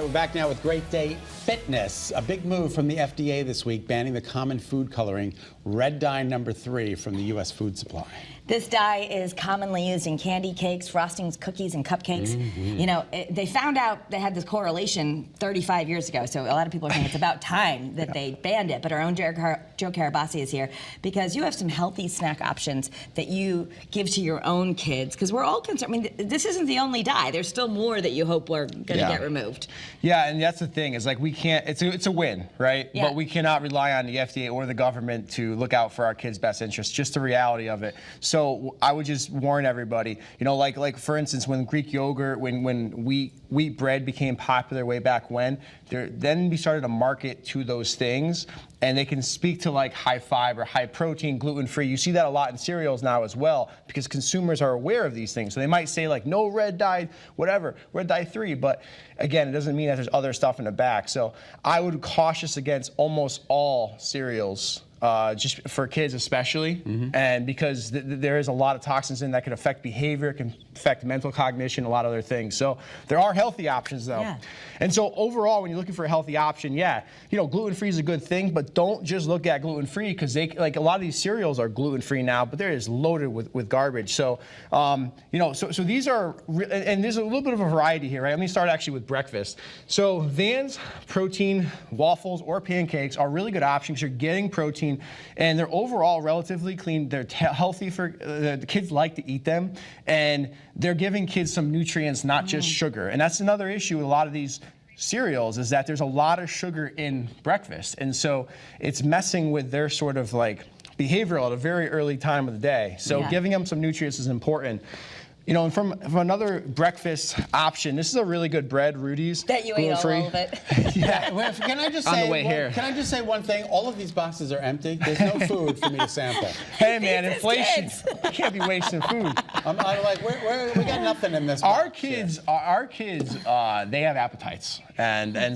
We're back now with Great Day Fitness. A big move from the FDA this week, banning the common food coloring red dye number 3 from the U.S. food supply. This dye is commonly used in candy, cakes, frostings, cookies, and cupcakes. You know, they found out they had this correlation 35 years ago, so a lot of people are saying it's about time that they banned it. But our own Joe Carabase is here because you have some healthy snack options that you give to your own kids, because we're all concerned. I mean, this isn't the only dye. There's still more that you hope we're going to get removed. Yeah, and that's the thing, is like we can't, it's a win, right? Yeah. But we cannot rely on the FDA or the government to look out for our kids' best interests, just the reality of it. So I would just warn everybody, you know, like for instance, when Greek yogurt, when wheat bread became popular way back when, then we started to market to those things, and they can speak to like high fiber, high protein, gluten-free. You see that a lot in cereals now as well, because consumers are aware of these things. So they might say like, no red dye, whatever, red dye 3, but again, it doesn't mean that there's other stuff in the back. So I would cautious against almost all cereals. Just for kids especially, and because there is a lot of toxins in that can affect behavior, can affect mental cognition, a lot of other things. So there are healthy options though. Yeah. And so overall, when you're looking for a healthy option, yeah, you know, gluten-free is a good thing, but don't just look at gluten-free, because they, like a lot of these cereals are gluten-free now, but they're just loaded with garbage. So, you know, so these are, and there's a little bit of a variety here, right? Let me start actually with breakfast. So Vans protein waffles or pancakes are really good options. You're getting protein, and they're overall relatively clean. They're healthy for the kids, like to eat them, and they're giving kids some nutrients, not just sugar. And that's another issue with a lot of these cereals, is that there's a lot of sugar in breakfast, and so it's messing with their sort of like behavioral at a very early time of the day. So giving them some nutrients is important. You know, and from another breakfast option, this is a really good bread, Rudy's. That you ate all of it. Yeah. Well, can I just say, on the way here. Can I just say one thing? All of these boxes are empty. There's no food for me to sample. Hey man, inflation. You can't be wasting food. I'm like, we got nothing in this box. Our kids, they have appetites, and then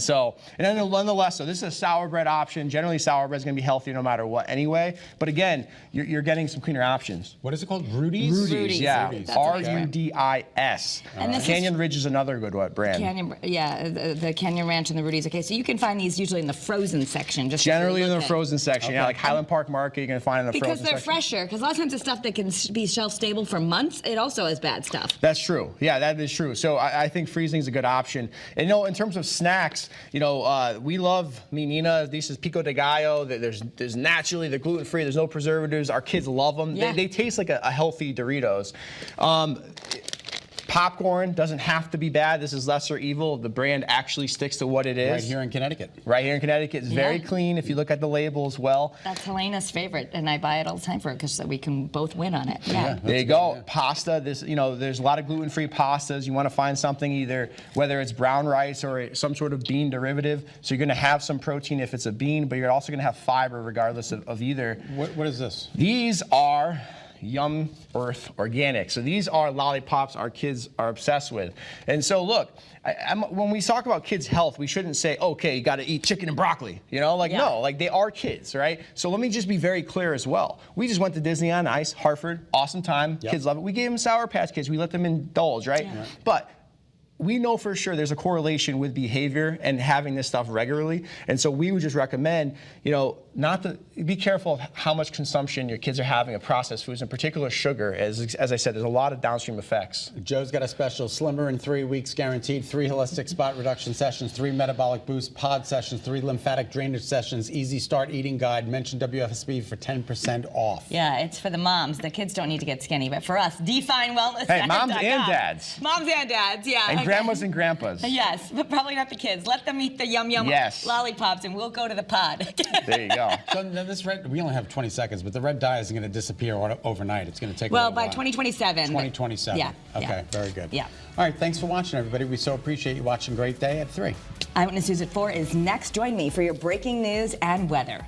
nonetheless, so this is a sour bread option. Generally, sour bread is going to be healthier no matter what anyway. But again, you're getting some cleaner options. What is it called? Rudy's. Rudy's, yeah. RUDIS. Canyon Ridge is another good brand. The Canyon Ranch and the Rudy's. Okay, so you can find these usually in the frozen section. Just generally in the frozen section, yeah, like Highland Park Market, you're gonna find in the frozen section. Because they're fresher. Because a lot of times the stuff that can be shelf stable for months, it also has bad stuff. That's true. Yeah, that is true. So I think freezing is a good option. And you know, in terms of snacks, you know, we love Menina. This is Pico de Gallo. There's naturally, they're gluten free. There's no preservatives. Our kids love them. Yeah. They taste like a healthy Doritos. Popcorn doesn't have to be bad. This is lesser evil. The brand actually sticks to what it is. Right here in Connecticut. Right here in Connecticut. It's very clean if you look at the label as well. That's Helena's favorite, and I buy it all the time for her because we can both win on it. Yeah. There you go. Yeah. Pasta. You know, there's a lot of gluten-free pastas. You want to find something either, whether it's brown rice or some sort of bean derivative. So you're going to have some protein if it's a bean, but you're also going to have fiber regardless of either. What is this? These are Yum Earth Organic. So these are lollipops our kids are obsessed with. And so look, when we talk about kids' health, we shouldn't say, okay, you got to eat chicken and broccoli. You know, like no, like they are kids, right? So let me just be very clear as well. We just went to Disney on Ice, Hartford, awesome time. Kids love it. We gave them Sour Patch Kids. We let them indulge, right? Yeah. But we know for sure there's a correlation with behavior and having this stuff regularly. And so we would just recommend, you know, not to be careful of how much consumption your kids are having of processed foods, in particular sugar. As I said, there's a lot of downstream effects. Joe's got a special: slimmer in 3 weeks guaranteed, 3 holistic spot reduction sessions, 3 metabolic boost pod sessions, 3 lymphatic drainage sessions, easy start eating guide. Mention WFSB for 10% off. Yeah, it's for the moms. The kids don't need to get skinny, but for us, Define Wellness. Hey, moms and dads. Moms and dads, yeah. And grandmas and grandpas. Yes, but probably not the kids. Let them eat the yum lollipops, and we'll go to the pod. There you go. So this red, we only have 20 seconds, but the red dye isn't going to disappear overnight. It's going to take a by little while. 2027. 2027. Yeah. Okay, very good. Yeah. All right, thanks for watching, everybody. We so appreciate you watching Great Day at 3. Eyewitness News at 4 is next. Join me for your breaking news and weather.